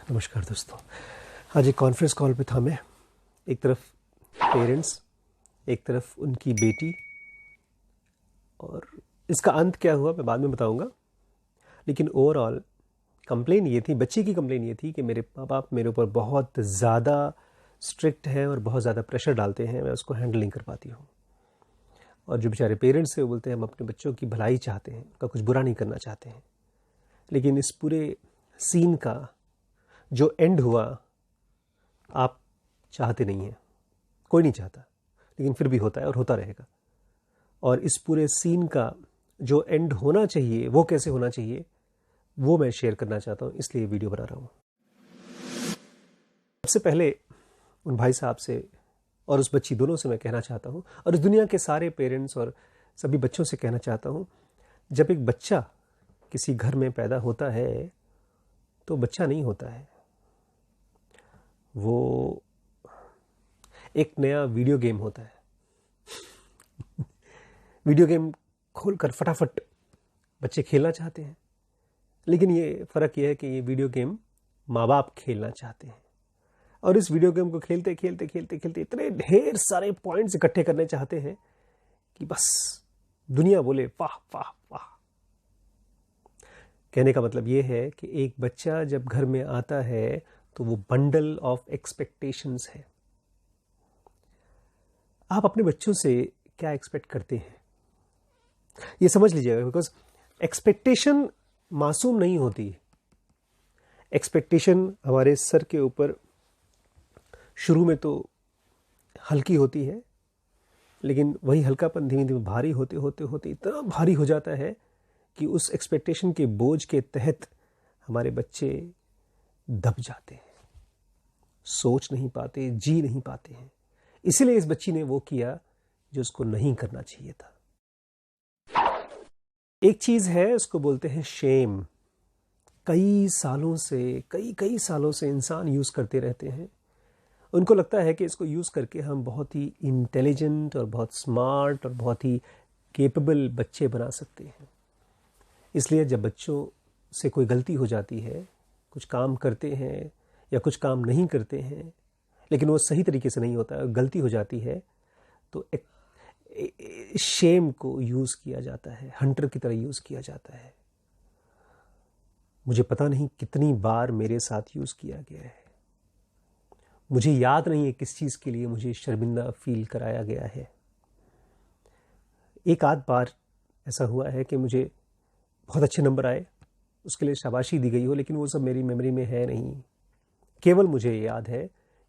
नमस्कार दोस्तों। आज एक कॉन्फ्रेंस कॉल पे था मैं। एक तरफ पेरेंट्स, एक तरफ उनकी बेटी, और इसका अंत क्या हुआ मैं बाद में बताऊंगा। लेकिन ओवरऑल कंप्लेन ये थी, बच्ची की कंप्लेन ये थी कि मेरे माँ बाप मेरे ऊपर बहुत ज़्यादा स्ट्रिक्ट हैं और बहुत ज़्यादा प्रेशर डालते हैं, मैं उसको हैंडल नहीं कर पाती हूँ। और जो बेचारे पेरेंट्स हैं वो बोलते हैं हम अपने बच्चों की भलाई चाहते हैं, उनका कुछ बुरा नहीं करना चाहते हैं। लेकिन इस पूरे सीन का जो एंड हुआ आप चाहते नहीं हैं, कोई नहीं चाहता, लेकिन फिर भी होता है और होता रहेगा। और इस पूरे सीन का जो एंड होना चाहिए वो कैसे होना चाहिए वो मैं शेयर करना चाहता हूँ, इसलिए वीडियो बना रहा हूँ। सबसे पहले उन भाई साहब से और उस बच्ची दोनों से मैं कहना चाहता हूँ, और इस दुनिया के सारे पेरेंट्स और सभी बच्चों से कहना चाहता हूँ, जब एक बच्चा किसी घर में पैदा होता है तो बच्चा नहीं होता है, वो एक नया वीडियो गेम होता है। वीडियो गेम खोलकर फटाफट बच्चे खेलना चाहते हैं, लेकिन ये फ़र्क ये है कि ये वीडियो गेम माँ बाप खेलना चाहते हैं। और इस वीडियो गेम को खेलते खेलते खेलते खेलते इतने ढेर सारे पॉइंट्स इकट्ठे करने चाहते हैं कि बस दुनिया बोले वाह वाह वाह। कहने का मतलब ये है कि एक बच्चा जब घर में आता है तो वो बंडल ऑफ एक्सपेक्टेशंस है। आप अपने बच्चों से क्या एक्सपेक्ट करते हैं ये समझ लीजिएगा, बिकॉज एक्सपेक्टेशन मासूम नहीं होती। एक्सपेक्टेशन हमारे सर के ऊपर शुरू में तो हल्की होती है, लेकिन वही हल्कापन धीमे धीमे भारी होते होते होते इतना भारी हो जाता है कि उस एक्सपेक्टेशन के बोझ के तहत हमारे बच्चे दब जाते हैं, सोच नहीं पाते, जी नहीं पाते हैं। इसीलिए इस बच्ची ने वो किया जो उसको नहीं करना चाहिए था। एक चीज है, उसको बोलते हैं शेम। कई सालों से इंसान यूज करते रहते हैं। उनको लगता है कि इसको यूज करके हम बहुत ही इंटेलिजेंट और बहुत स्मार्ट और बहुत ही केपेबल बच्चे बना सकते हैं। इसलिए जब बच्चों से कोई गलती हो जाती है, कुछ काम करते हैं या कुछ काम नहीं करते हैं, लेकिन वो सही तरीके से नहीं होता है, गलती हो जाती है, तो एक शेम को यूज किया जाता है, हंटर की तरह यूज किया जाता है। मुझे पता नहीं कितनी बार मेरे साथ यूज किया गया है। मुझे याद नहीं है किस चीज के लिए मुझे शर्मिंदा फील कराया गया है। एक आध बार ऐसा हुआ है कि मुझे बहुत अच्छे नंबर आए, उसके लिए शाबाशी दी गई हो, लेकिन वो सब मेरी मेमोरी में है नहीं। केवल मुझे याद है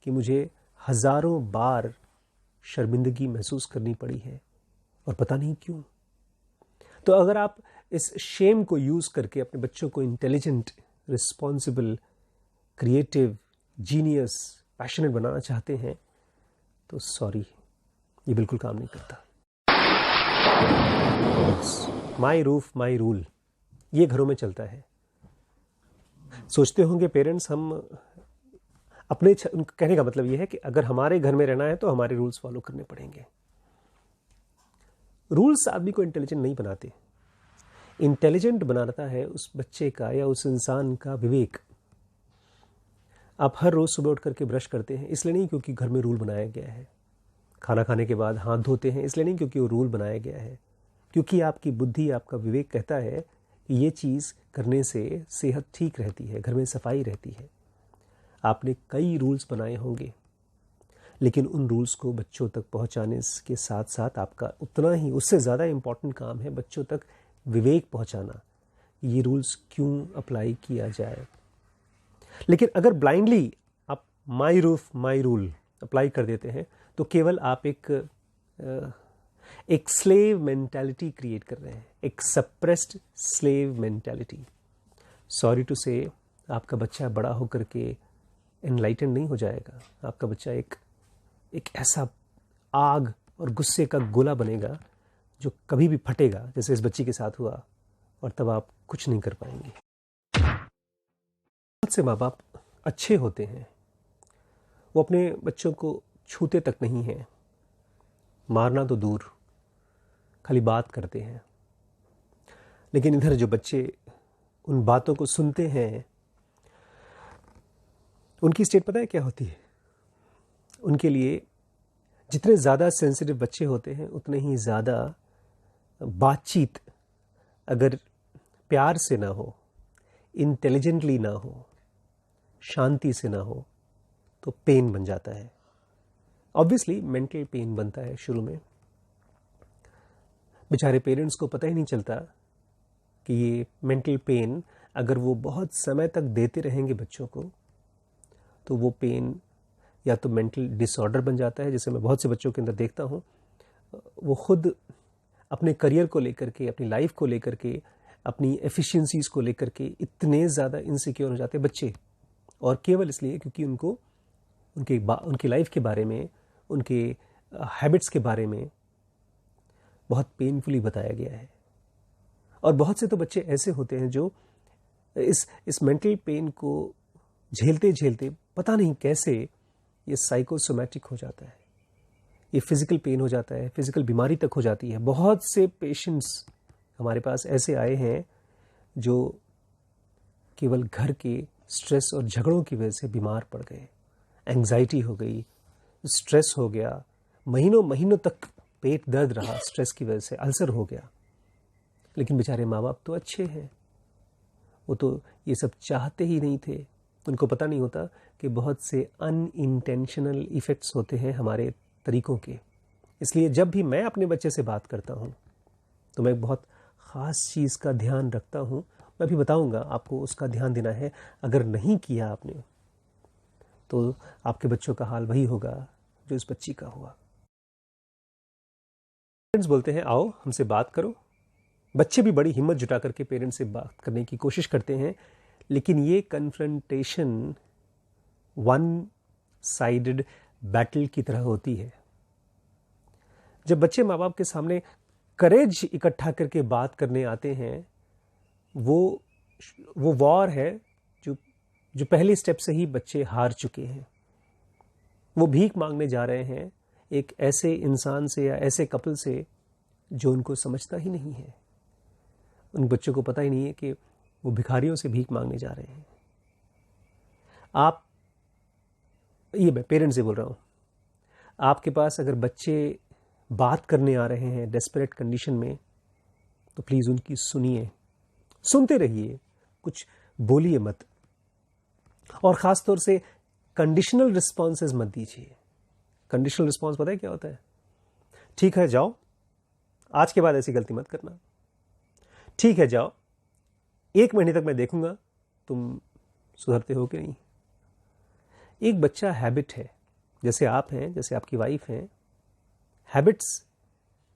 कि मुझे हजारों बार शर्मिंदगी महसूस करनी पड़ी है, और पता नहीं क्यों। तो अगर आप इस शेम को यूज करके अपने बच्चों को intelligent, responsible, creative, genius, passionate बनाना चाहते हैं तो सॉरी, ये बिल्कुल काम नहीं करता। माई रूफ माई रूल, ये घरों में चलता है। सोचते होंगे पेरेंट्स हम अपने कहने का मतलब ये है कि अगर हमारे घर में रहना है तो हमारे रूल्स फॉलो करने पड़ेंगे। रूल्स आदमी को इंटेलिजेंट नहीं बनाते। इंटेलिजेंट बनाता है उस बच्चे का या उस इंसान का विवेक। आप हर रोज सुबह उठ करके ब्रश करते हैं, इसलिए नहीं क्योंकि घर में रूल बनाया गया है। खाना खाने के बाद हाथ धोते हैं, इसलिए नहीं क्योंकि वो रूल बनाया गया है, क्योंकि आपकी बुद्धि, आपका विवेक कहता है कि ये चीज़ करने से सेहत ठीक रहती है, घर में सफाई रहती है। आपने कई रूल्स बनाए होंगे, लेकिन उन रूल्स को बच्चों तक पहुंचाने के साथ साथ आपका उतना ही, उससे ज़्यादा इम्पॉर्टेंट काम है बच्चों तक विवेक पहुंचाना। ये रूल्स क्यों अप्लाई किया जाए। लेकिन अगर ब्लाइंडली आप माई रूफ माई रूल अप्लाई कर देते हैं तो केवल आप एक स्लेव मेंटालिटी क्रिएट कर रहे हैं, एक suppressed slave mentality. Sorry to say, आपका बच्चा बड़ा होकर के एनलाइटन नहीं हो जाएगा। आपका बच्चा एक ऐसा आग और गुस्से का गोला बनेगा जो कभी भी फटेगा, जैसे इस बच्ची के साथ हुआ, और तब आप कुछ नहीं कर पाएंगे। बहुत से माँ बाप अच्छे होते हैं, वो अपने बच्चों को छूते तक नहीं हैं, मारना तो दूर, खाली बात करते हैं। लेकिन इधर जो बच्चे उन बातों को सुनते हैं उनकी स्टेट पता है क्या होती है? उनके लिए जितने ज़्यादा सेंसिटिव बच्चे होते हैं उतने ही ज़्यादा बातचीत अगर प्यार से ना हो, इंटेलिजेंटली ना हो, शांति से ना हो, तो पेन बन जाता है। ऑब्वियसली मेंटल पेन बनता है शुरू में। बेचारे पेरेंट्स को पता ही नहीं चलता कि ये मेंटल पेन अगर वो बहुत समय तक देते रहेंगे बच्चों को, तो वो पेन या तो मेंटल डिसऑर्डर बन जाता है, जैसे मैं बहुत से बच्चों के अंदर देखता हूँ। वो खुद अपने करियर को लेकर के, अपनी लाइफ को लेकर के, अपनी एफिशिएंसीज को लेकर के इतने ज़्यादा इनसिक्योर हो जाते हैं बच्चे, और केवल इसलिए क्योंकि उनको उनकी लाइफ के बारे में, उनके हैबिट्स के बारे में बहुत पेनफुली बताया गया है। और बहुत से तो बच्चे ऐसे होते हैं जो इस मेंटल पेन को झेलते झेलते पता नहीं कैसे ये साइकोसोमैटिक हो जाता है, ये फिजिकल पेन हो जाता है, फिजिकल बीमारी तक हो जाती है। बहुत से पेशेंट्स हमारे पास ऐसे आए हैं जो केवल घर के स्ट्रेस और झगड़ों की वजह से बीमार पड़ गए। एंग्जाइटी हो गई, स्ट्रेस हो गया, महीनों महीनों तक पेट दर्द रहा स्ट्रेस की वजह से, अल्सर हो गया। लेकिन बेचारे माँ बाप तो अच्छे हैं, वो तो ये सब चाहते ही नहीं थे। उनको पता नहीं होता कि बहुत से अनइंटेंशनल इफ़ेक्ट्स होते हैं हमारे तरीकों के। इसलिए जब भी मैं अपने बच्चे से बात करता हूँ तो मैं बहुत ख़ास चीज़ का ध्यान रखता हूँ। मैं भी बताऊँगा आपको, उसका ध्यान देना है। अगर नहीं किया आपने तो आपके बच्चों का हाल वही होगा जो इस बच्ची का हुआ। पेरेंट्स बोलते हैं आओ हमसे बात करो। बच्चे भी बड़ी हिम्मत जुटा करके पेरेंट्स से बात करने की कोशिश करते हैं, लेकिन ये कन्फ्रंटेशन वन साइडेड बैटल की तरह होती है। जब बच्चे माँ बाप के सामने करेज इकट्ठा करके बात करने आते हैं, वो वॉर है जो पहले स्टेप से ही बच्चे हार चुके हैं। वो भीख मांगने जा रहे हैं एक ऐसे इंसान से या ऐसे कपल से जो उनको समझता ही नहीं है। उन बच्चों को पता ही नहीं है कि वो भिखारियों से भीख मांगने जा रहे हैं। ये मैं पेरेंट्स से बोल रहा हूँ। आपके पास अगर बच्चे बात करने आ रहे हैं डेस्परेट कंडीशन में, तो प्लीज़ उनकी सुनिए, सुनते रहिए, कुछ बोलिए मत। और ख़ास तौर से कंडीशनल रिस्पॉन्सेज मत दीजिए। कंडीशनल रिस्पॉन्स पता है क्या होता है? ठीक है जाओ, आज के बाद ऐसी गलती मत करना। ठीक है जाओ, 1 महीने तक मैं देखूंगा तुम सुधरते हो कि नहीं। एक बच्चा हैबिट है, जैसे आप हैं, जैसे आपकी वाइफ हैं। हैबिट्स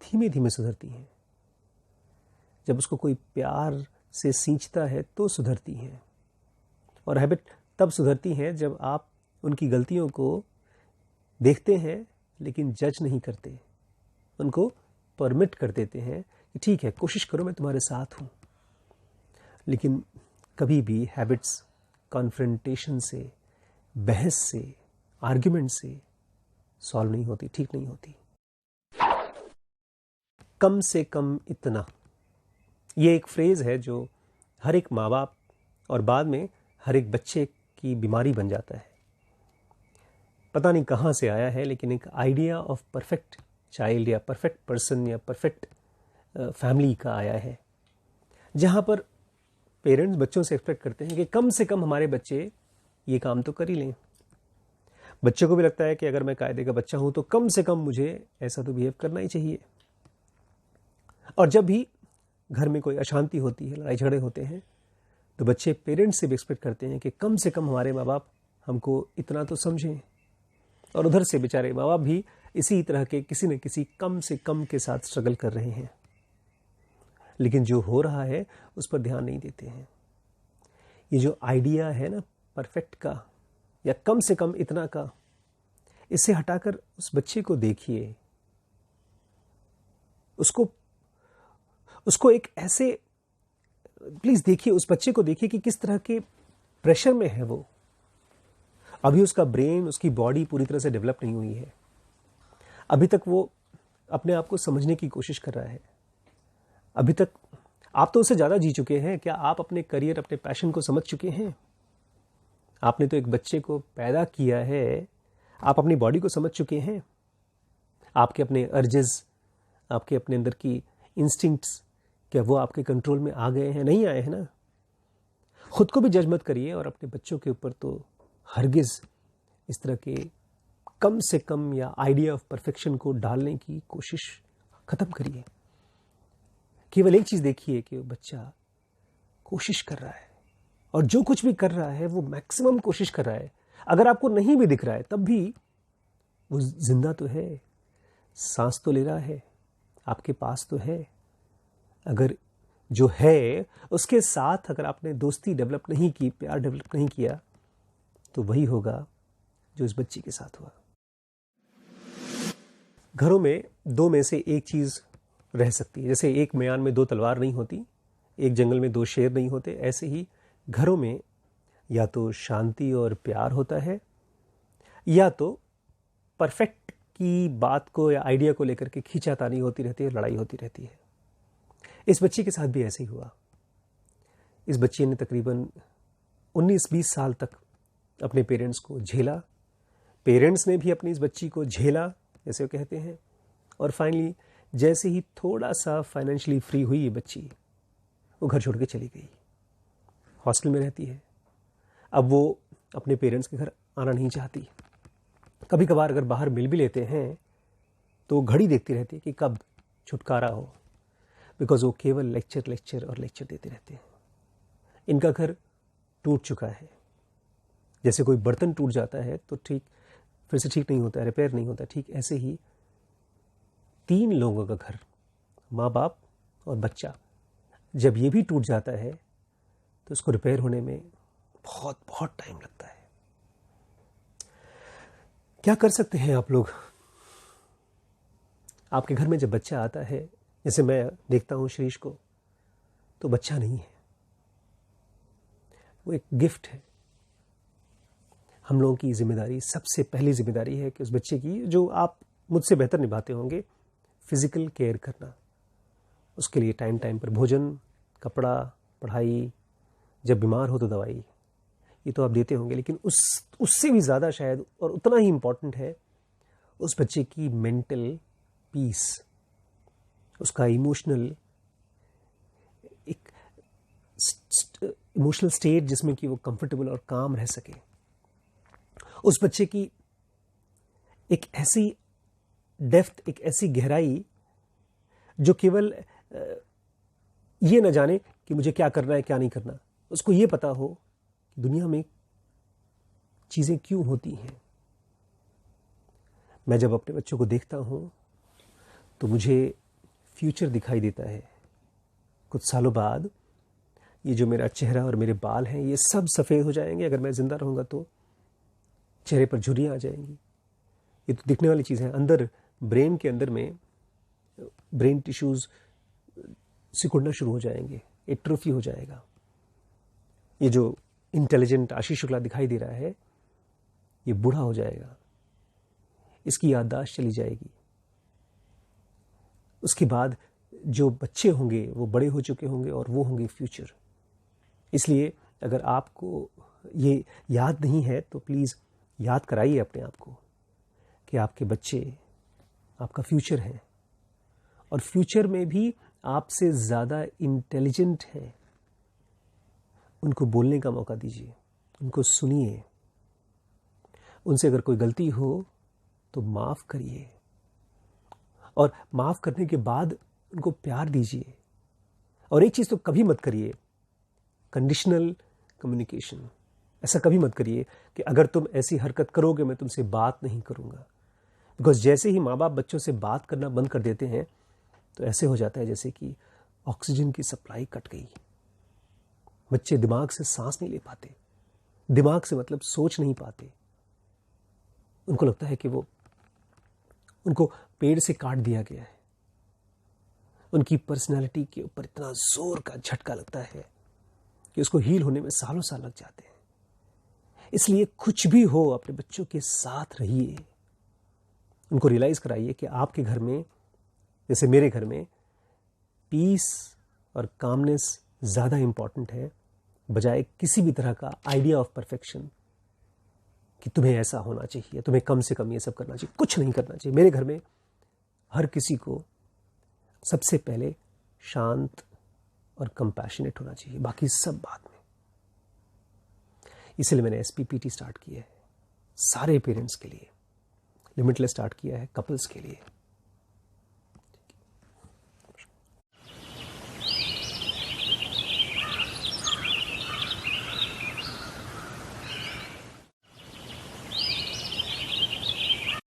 धीमे धीमे सुधरती हैं। जब उसको कोई प्यार से सींचता है तो सुधरती हैं। और हैबिट तब सुधरती हैं जब आप उनकी गलतियों को देखते हैं लेकिन जज नहीं करते, उनको परमिट कर देते हैं कि ठीक है, कोशिश करो, मैं तुम्हारे साथ हूं। लेकिन कभी भी हैबिट्स कॉन्फ्रंटेशन से, बहस से, आर्ग्यूमेंट से सॉल्व नहीं होती, ठीक नहीं होती। कम से कम इतना, ये एक फ्रेज है जो हर एक माँ बाप और बाद में हर एक बच्चे की बीमारी बन जाता है। पता नहीं कहाँ से आया है, लेकिन एक आइडिया ऑफ परफेक्ट चाइल्ड या परफेक्ट पर्सन या परफेक्ट फैमिली का आया है, जहाँ पर पेरेंट्स बच्चों से एक्सपेक्ट करते हैं कि कम से कम हमारे बच्चे ये काम तो कर ही लें। बच्चे को भी लगता है कि अगर मैं कायदे का बच्चा हूँ तो कम से कम मुझे ऐसा तो बिहेव करना ही चाहिए। और जब भी घर में कोई अशांति होती है, लड़ाई झगड़े होते हैं, तो बच्चे पेरेंट्स से भी एक्सपेक्ट करते हैं कि कम से कम हमारे माँ बाप हमको इतना तो समझें। और उधर से बेचारे माँ बाप भी इसी तरह के किसी न किसी कम से कम के साथ स्ट्रगल कर रहे हैं, लेकिन जो हो रहा है उस पर ध्यान नहीं देते हैं। ये जो आइडिया है ना परफेक्ट का या कम से कम इतना का, इसे हटाकर उस बच्चे को देखिए, उसको एक ऐसे, प्लीज देखिए उस बच्चे को, देखिए कि किस तरह के प्रेशर में है वो। अभी उसका ब्रेन, उसकी बॉडी पूरी तरह से डेवलप नहीं हुई है। अभी तक वो अपने आप को समझने की कोशिश कर रहा है। अभी तक आप तो उससे ज़्यादा जी चुके हैं। क्या आप अपने करियर, अपने पैशन को समझ चुके हैं? आपने तो एक बच्चे को पैदा किया है, आप अपनी बॉडी को समझ चुके हैं। आपके अपने अर्जेस, आपके अपने अंदर की इंस्टिंक्ट्स, क्या वो आपके कंट्रोल में आ गए हैं? नहीं आए हैं ना। खुद को भी जज मत करिए और अपने बच्चों के ऊपर तो हरगिज इस तरह के कम से कम या आइडिया ऑफ परफेक्शन को डालने की कोशिश खत्म करिए। केवल एक चीज देखिए कि वो बच्चा कोशिश कर रहा है, और जो कुछ भी कर रहा है वो मैक्सिमम कोशिश कर रहा है। अगर आपको नहीं भी दिख रहा है तब भी वो जिंदा तो है, सांस तो ले रहा है, आपके पास तो है। अगर जो है उसके साथ अगर आपने दोस्ती डेवलप नहीं की, प्यार डेवलप नहीं किया, तो वही होगा जो इस बच्ची के साथ हुआ। घरों में दो में से एक चीज रह सकती है। जैसे एक म्यान में दो तलवार नहीं होती, एक जंगल में दो शेर नहीं होते, ऐसे ही घरों में या तो शांति और प्यार होता है, या तो परफेक्ट की बात को या आइडिया को लेकर के खींचातानी होती रहती है, लड़ाई होती रहती है। इस बच्ची के साथ भी ऐसे ही हुआ। इस बच्ची ने तकरीबन 19-20 साल तक अपने पेरेंट्स को झेला, पेरेंट्स ने भी अपनी इस बच्ची को झेला, जैसे वो कहते हैं, और फाइनली जैसे ही थोड़ा सा फाइनेंशियली फ्री हुई ये बच्ची, वो घर छोड़ के चली गई। हॉस्टल में रहती है। अब वो अपने पेरेंट्स के घर आना नहीं चाहती। कभी कभार अगर बाहर मिल भी लेते हैं तो घड़ी देखती रहती है कि कब छुटकारा हो, बिकॉज वो केवल लेक्चर और लेक्चर देते रहते हैं। इनका घर टूट चुका है। जैसे कोई बर्तन टूट जाता है तो ठीक फिर से ठीक नहीं होता है, रिपेयर नहीं होता, ठीक ऐसे ही 3 लोगों का घर, माँ बाप और बच्चा, जब ये भी टूट जाता है तो उसको रिपेयर होने में बहुत बहुत टाइम लगता है। क्या कर सकते हैं आप लोग? आपके घर में जब बच्चा आता है, जैसे मैं देखता हूं श्रीश को, तो बच्चा नहीं है, वो एक गिफ्ट है। हम लोगों की जिम्मेदारी, सबसे पहली जिम्मेदारी है कि उस बच्चे की, जो आप मुझसे बेहतर निभाते होंगे, फिजिकल केयर करना। उसके लिए टाइम टाइम पर भोजन, कपड़ा, पढ़ाई, जब बीमार हो तो दवाई, ये तो आप देते होंगे। लेकिन उससे भी ज़्यादा शायद और उतना ही इम्पॉर्टेंट है उस बच्चे की मेंटल पीस, उसका इमोशनल स्टेट जिसमें कि वो कंफर्टेबल और काम रह सके। उस बच्चे की एक ऐसी डेप्थ, एक ऐसी गहराई, जो केवल ये न जाने कि मुझे क्या करना है क्या नहीं करना, उसको ये पता हो कि दुनिया में चीजें क्यों होती हैं। मैं जब अपने बच्चों को देखता हूं तो मुझे फ्यूचर दिखाई देता है। कुछ सालों बाद ये जो मेरा चेहरा और मेरे बाल हैं, ये सब सफ़ेद हो जाएंगे। अगर मैं ज़िंदा रहूँगा तो चेहरे पर झुर्रियाँ आ जाएंगी। ये तो दिखने वाली चीज़ है। अंदर ब्रेन के अंदर में ब्रेन टिश्यूज़ सिकुड़ना शुरू हो जाएंगे, एट्रोफी हो जाएगा। ये जो इंटेलिजेंट आशीष शुक्ला दिखाई दे रहा है, ये बूढ़ा हो जाएगा, इसकी याददाश्त चली जाएगी। उसके बाद जो बच्चे होंगे वो बड़े हो चुके होंगे और वो होंगे फ्यूचर। इसलिए अगर आपको ये याद नहीं है तो प्लीज़ याद कराइए अपने आप को कि आपके बच्चे आपका फ्यूचर है, और फ्यूचर में भी आपसे ज़्यादा इंटेलिजेंट है। उनको बोलने का मौका दीजिए, उनको सुनिए, उनसे अगर कोई गलती हो तो माफ़ करिए, और माफ़ करने के बाद उनको प्यार दीजिए। और एक चीज़ तो कभी मत करिए, कंडीशनल कम्युनिकेशन। ऐसा कभी मत करिए कि अगर तुम ऐसी हरकत करोगे मैं तुमसे बात नहीं करूँगा। बिकॉज जैसे ही माँ बाप बच्चों से बात करना बंद कर देते हैं तो ऐसे हो जाता है जैसे कि ऑक्सीजन की सप्लाई कट गई। बच्चे दिमाग से सांस नहीं ले पाते, दिमाग से मतलब सोच नहीं पाते। उनको लगता है कि उनको पेड़ से काट दिया गया है। उनकी पर्सनैलिटी के ऊपर इतना जोर का झटका लगता है कि उसको हील होने में सालों साल लग जाते हैं। इसलिए कुछ भी हो अपने बच्चों के साथ रहिए, उनको रियलाइज कराइए कि आपके घर में, जैसे मेरे घर में, पीस और कामनेस ज़्यादा इंपॉर्टेंट है बजाय किसी भी तरह का आइडिया ऑफ परफेक्शन कि तुम्हें ऐसा होना चाहिए, तुम्हें कम से कम ये सब करना चाहिए, कुछ नहीं करना चाहिए। मेरे घर में हर किसी को सबसे पहले शांत और कंपैशनेट होना चाहिए, बाकी सब बाद में। इसलिए मैंने SPPT स्टार्ट किया है सारे पेरेंट्स के लिए, लिमिटलेस स्टार्ट किया है कपल्स के लिए।